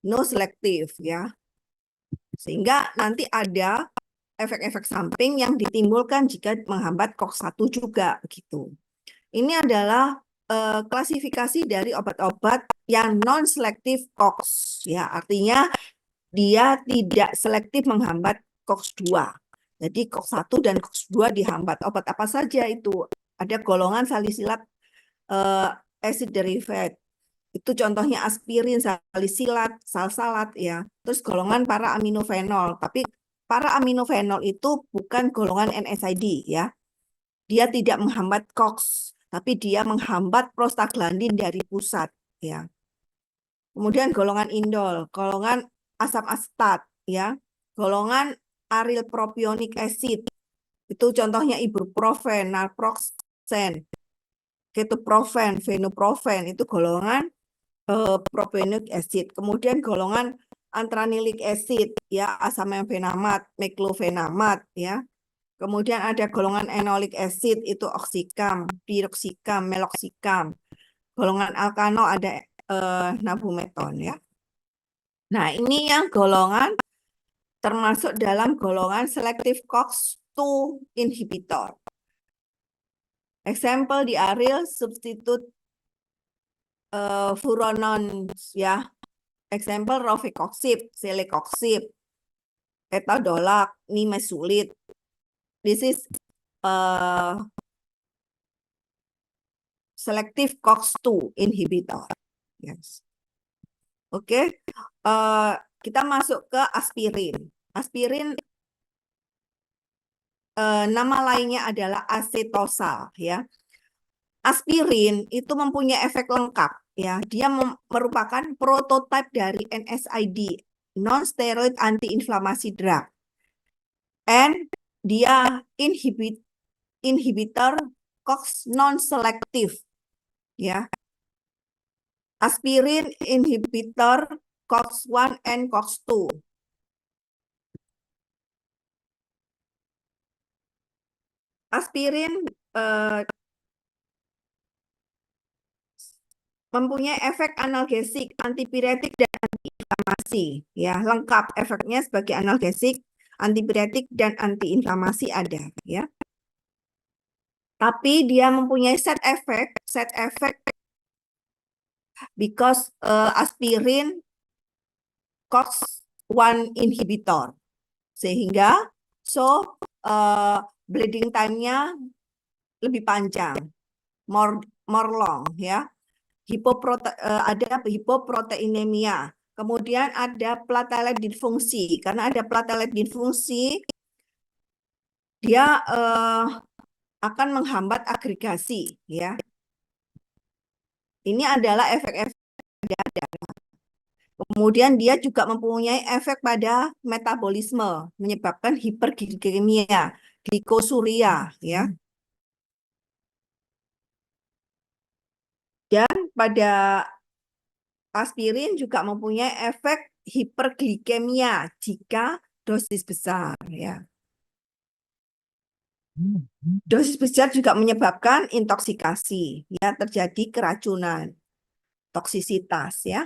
S1: No selective ya. Sehingga nanti ada efek-efek samping yang ditimbulkan jika menghambat COX-1 juga begitu. Ini adalah klasifikasi dari obat-obat yang non-selektif COX ya. Artinya dia tidak selektif menghambat COX-2. Jadi COX-1 dan COX-2 dihambat. Obat apa saja itu? Ada golongan salisilat acid derivative. Itu contohnya aspirin, salisilat, salsalat ya. Terus golongan para aminofenol. Tapi para aminofenol itu bukan golongan NSAID ya. Dia tidak menghambat COX, tapi dia menghambat prostaglandin dari pusat ya. Kemudian golongan indol, golongan asam asetat ya. Golongan aryl propionic acid. Itu contohnya ibuprofen, naproxen, ketoprofen, fenoprofen, itu golongan propionic acid. Kemudian golongan antranilic acid ya, asam mefenamat, meklofenamat ya. Kemudian ada golongan enolic acid itu oksikam, piroksikam, meloksikam. Golongan alkano ada nabumeton ya. Nah, ini yang golongan termasuk dalam golongan selective COX-2 inhibitor. Example di aryl substitute furanons ya. Example rofecoxib, celecoxib, etodolac, nimesulid. This is selective COX-2 inhibitor. Yes. Oke. Kita masuk ke aspirin. Aspirin nama lainnya adalah acetosal ya. Aspirin itu mempunyai efek lengkap ya. Dia merupakan prototipe dari NSAID, non-steroid anti-inflamasi drug. And dia inhibitor COX non-selective ya. Aspirin inhibitor COX-1 and COX-2. Aspirin mempunyai efek analgesik, antipiretik, dan antiinflamasi. Ya, lengkap efeknya sebagai analgesik, antipiretik, dan antiinflamasi ada. Ya. Tapi dia mempunyai side effect because aspirin COX-1 inhibitor. Sehingga bleeding time-nya lebih panjang, more long ya. Ada hipoproteinemia. Kemudian ada platelet disfungsi. Karena ada platelet disfungsi, dia akan menghambat agregasi ya. Ini adalah efek-efek yang ada. Kemudian dia juga mempunyai efek pada metabolisme, menyebabkan hiperglikemia, glikosuria ya. Dan pada aspirin juga mempunyai efek hiperglikemia jika dosis besar ya. Dosis besar juga menyebabkan intoksikasi ya, terjadi keracunan, toksisitas ya.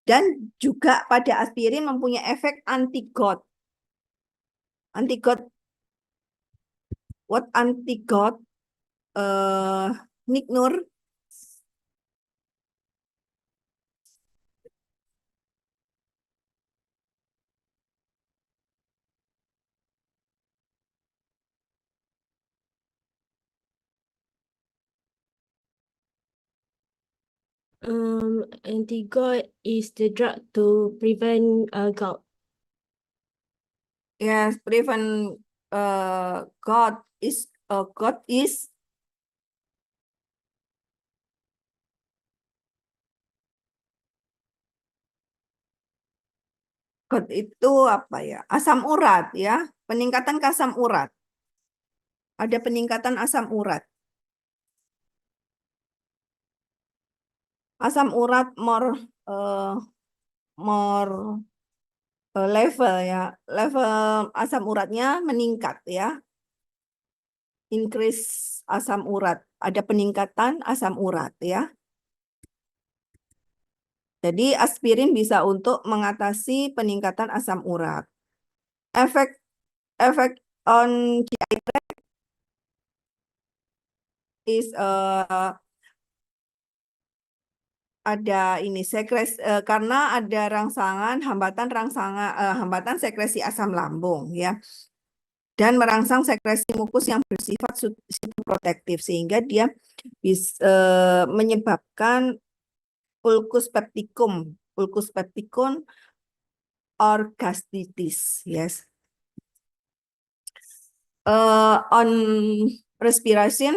S1: Dan juga pada aspirin mempunyai efek anti-GOT. Anti-GOT, what anti-GOT? Nik Nur.
S6: Anti-GOT is the drug to prevent gout.
S1: Yes, prevent GOT is GOT itu apa ya? Asam urat ya, peningkatan asam urat. Ada peningkatan asam urat. Asam urat level ya, level asam uratnya meningkat ya. Increase asam urat, ada peningkatan asam urat ya. Jadi aspirin bisa untuk mengatasi peningkatan asam urat. Efek on GI tract is ada ini karena ada hambatan sekresi asam lambung ya, dan merangsang sekresi mukus yang bersifat sitoprotektif sehingga dia bisa menyebabkan ulcus pepticum or gastritis. Yes. On respiration,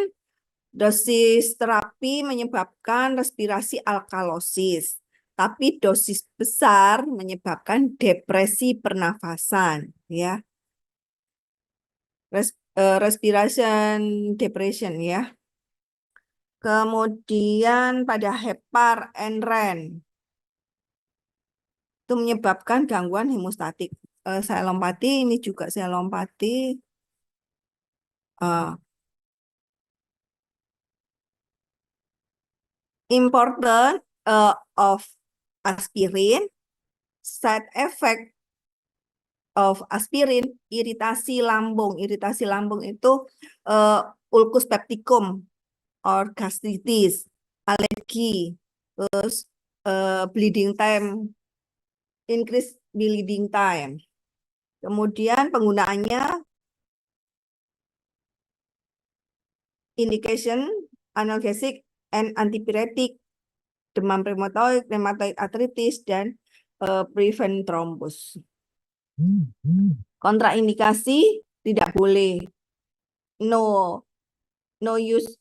S1: dosis terapi menyebabkan respirasi alkalosis, tapi dosis besar menyebabkan depresi pernafasan, ya. Respiration depression, ya. Kemudian pada hepar and REN itu menyebabkan gangguan hemostatik. Saya lompati, ini juga saya lompati. Important of aspirin, side effect of aspirin, iritasi lambung. Iritasi lambung itu ulcus pepticum or gastritis, alergi, terus bleeding time, increase bleeding time. Kemudian penggunaannya indication analgesic and antipyretic, demam rheumatoid arthritis, dan prevent thrombus. Kontraindikasi tidak boleh, no use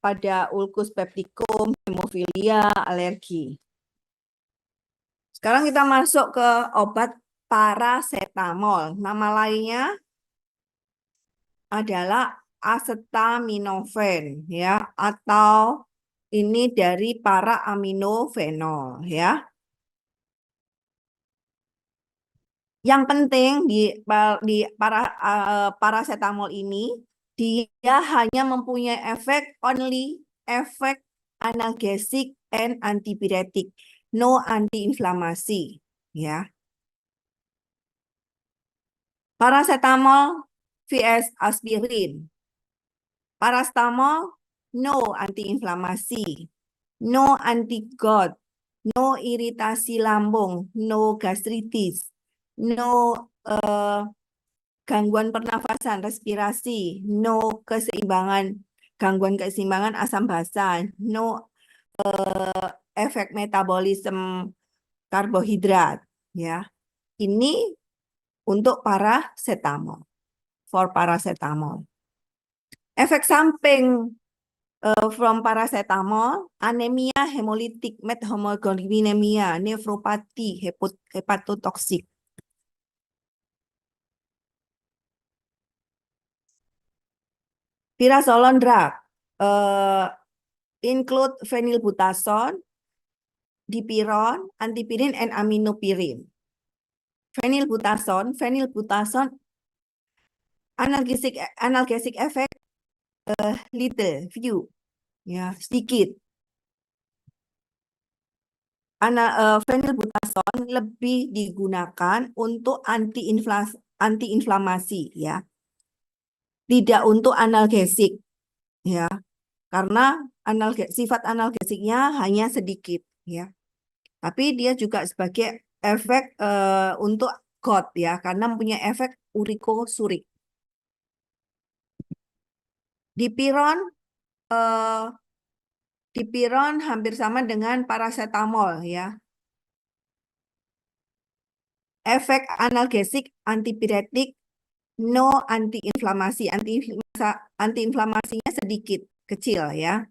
S1: pada ulcus pepticum, hemofilia, alergi. Sekarang kita masuk ke obat paracetamol. Nama lainnya adalah acetaminophen, ya, atau ini dari para aminofenol, ya. Yang penting di paracetamol ini dia hanya mempunyai efek analgesic and antipyretic, no antiinflamasi, ya. Paracetamol vs aspirin. Paracetamol no antiinflamasi, no anti-GOT, no iritasi lambung, no gastritis, no gangguan pernafasan, respirasi, no gangguan keseimbangan asam basa, no efek metabolisme karbohidrat, ya. Ini untuk paracetamol, for paracetamol. Efek samping from paracetamol, anemia hemolitik, methemoglobinemia, nefropati, hepatotoksik. Pirazolam drug include phenylbutazone, dipiron, antipirin, and aminopirin. Phenylbutazone analgesic effect little, few, ya, sedikit. Phenylbutazone lebih digunakan untuk antiinflamasi, ya, tidak untuk analgesik, ya, karena sifat analgesiknya hanya sedikit, ya, tapi dia juga sebagai efek untuk GOT, ya, karena mempunyai efek urikosurik. Dipiron hampir sama dengan paracetamol, ya. Efek analgesik, antipyretik, no antiinflamasi. Antiinflamasinya sedikit, kecil, ya.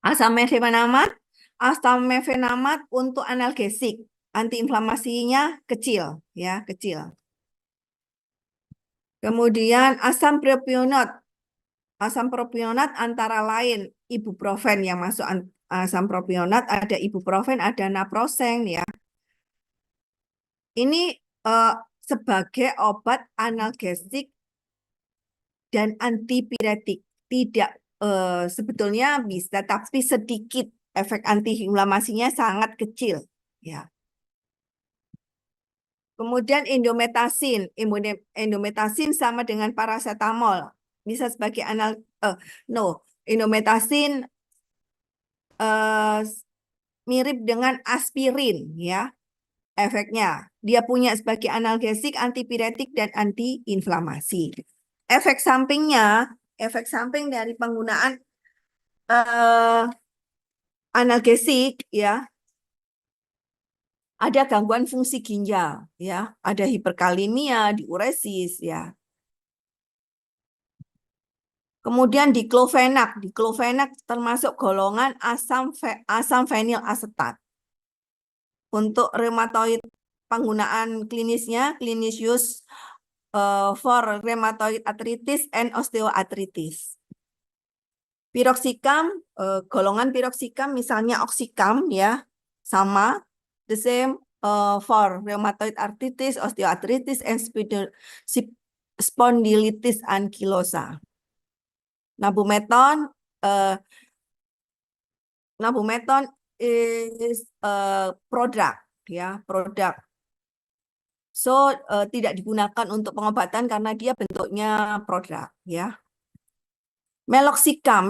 S1: Acetaminophen untuk analgesik, antiinflamasinya kecil, ya, kecil. Kemudian asam propionat Asam propionat antara lain ibuprofen yang masuk asam propionat, ada ibuprofen, ada naproxen ya. Ini sebagai obat analgesik dan antipiretik. Tidak sebetulnya bisa, tapi sedikit efek antiinflamasinya sangat kecil ya. Kemudian endometasin sama dengan paracetamol. Bisa sebagai endometasin mirip dengan aspirin ya. Efeknya dia punya sebagai analgesik, antipiretik dan antiinflamasi. Efek samping dari penggunaan analgesik ya, ada gangguan fungsi ginjal ya, ada hiperkalemia, diuresis ya. Kemudian diklofenak termasuk golongan asam fenil asetat. Untuk rheumatoid penggunaan klinisnya, klinis use for rheumatoid arthritis and osteoarthritis. Piroxicam, golongan piroxicam misalnya oxicam ya, sama, the same for rheumatoid arthritis, osteoarthritis, and spondylitis ankylosa. Nabumeton is product ya, produk. So tidak digunakan untuk pengobatan karena dia bentuknya produk ya. Meloxicam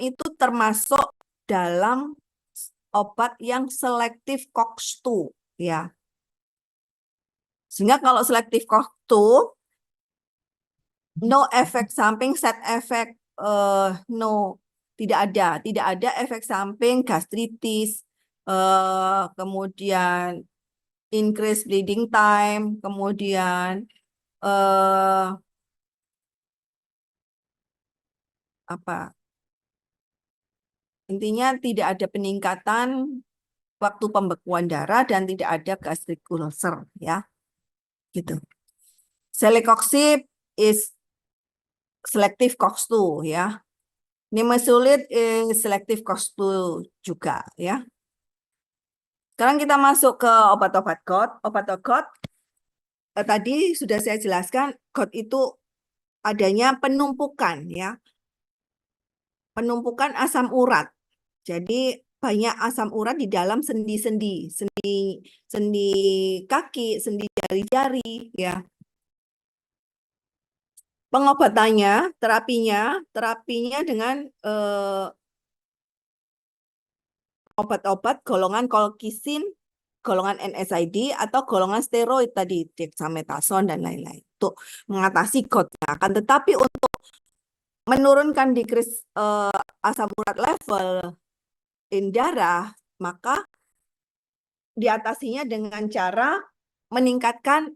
S1: itu termasuk dalam obat yang selektif COX-2 ya. Sehingga kalau selektif COX-2 no efek samping, side effect no, tidak ada efek samping gastritis, kemudian increase bleeding time, kemudian intinya tidak ada peningkatan waktu pembekuan darah dan tidak ada gastric ulcer ya. Gitu. Celecoxib is selective COX-2 ya. Nimesulid is selective COX-2 juga ya. Sekarang kita masuk ke obat-obat GOT. Obat-obat GOT tadi sudah saya jelaskan, GOT itu adanya penumpukan ya. Penumpukan asam urat. Jadi banyak asam urat di dalam sendi-sendi, sendi kaki, sendi jari-jari ya. Pengobatannya, terapinya dengan obat-obat golongan colchicine, golongan NSAID atau golongan steroid tadi, dexamethasone dan lain-lain untuk mengatasi GOT-nya. Akan tetapi untuk menurunkan decrease asam urat level in darah, maka diatasinya dengan cara meningkatkan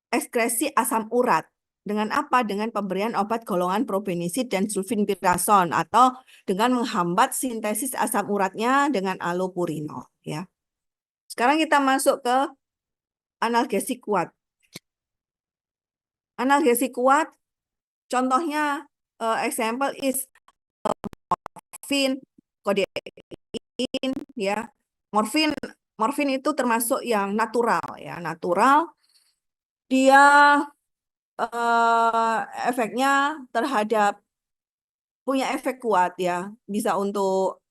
S1: ekskresi asam urat. Dengan apa? Dengan pemberian obat golongan probenecid dan sulfenpirasone atau dengan menghambat sintesis asam uratnya dengan allopurinol ya. Sekarang kita masuk ke analgesik kuat. Analgesik kuat contohnya example is morfin, kodein ya. Morfin itu termasuk yang natural ya, natural. Dia efeknya terhadap punya efek kuat ya, bisa untuk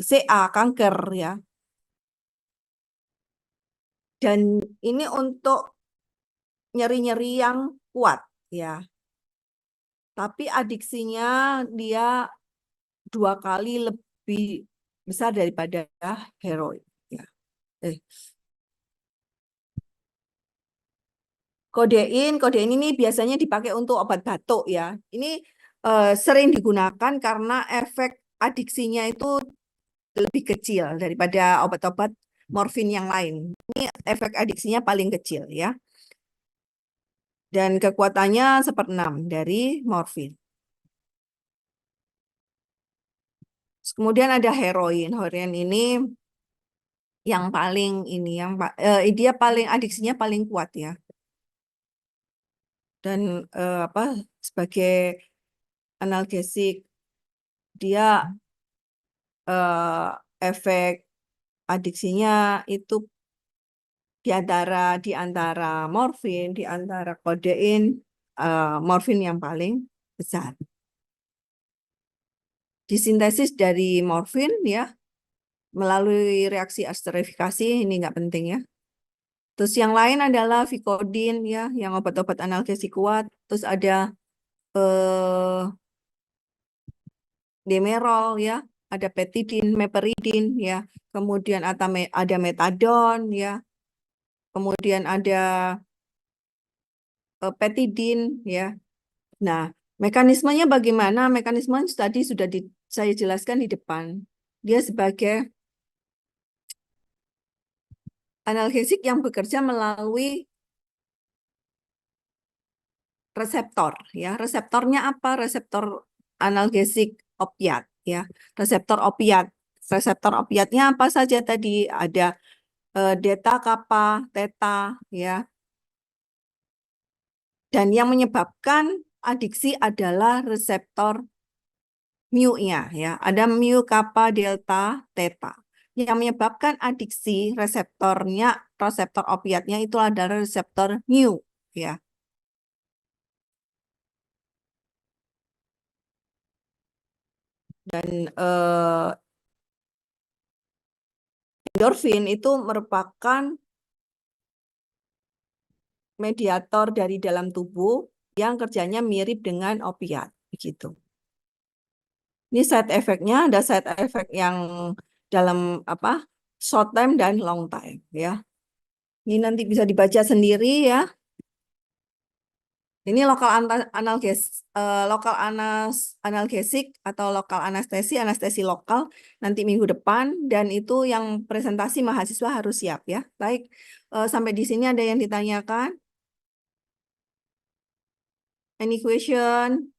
S1: CA, kanker ya. Dan ini untuk nyeri-nyeri yang kuat ya. Tapi adiksinya dia 2 kali lebih besar daripada heroin ya. Kodein ini biasanya dipakai untuk obat batuk ya. Ini sering digunakan karena efek adiksinya itu lebih kecil daripada obat-obat morfin yang lain. Ini efek adiksinya paling kecil ya. Dan kekuatannya 1/6 dari morfin. Kemudian ada heroin. Heroin ini yang paling ini dia paling adiksinya paling kuat ya. Dan sebagai analgesik dia efek adiksinya itu di antara morfin, di antara kodein, morfin yang paling besar. Disintesis dari morfin ya melalui reaksi esterifikasi, ini nggak penting ya. Terus yang lain adalah Vicodin ya, yang obat-obat analgesik kuat. Terus ada Demerol ya, ada petidin, meperidin ya, kemudian ada metadon ya, kemudian ada petidin ya. Nah, mekanismenya bagaimana? Mekanisme tadi sudah saya jelaskan di depan. Dia sebagai analgesik yang bekerja melalui reseptor ya. Reseptornya apa? Reseptor analgesik opiat ya. Reseptor opiat. Reseptor opiatnya apa saja tadi? Ada delta, kappa, theta ya. Dan yang menyebabkan adiksi adalah reseptor mu-nya ya. Ada mu, kappa, delta, theta. Yang menyebabkan adiksi reseptor opiatnya itu adalah reseptor mu ya. Dan endorfin itu merupakan mediator dari dalam tubuh yang kerjanya mirip dengan opiat begitu. Ini side effect-nya, ada side effect yang dalam short time dan long time ya. Ini nanti bisa dibaca sendiri ya. Ini analgesik atau lokal anestesi lokal nanti minggu depan, dan itu yang presentasi mahasiswa harus siap ya. Baik, sampai di sini ada yang ditanyakan? Any question?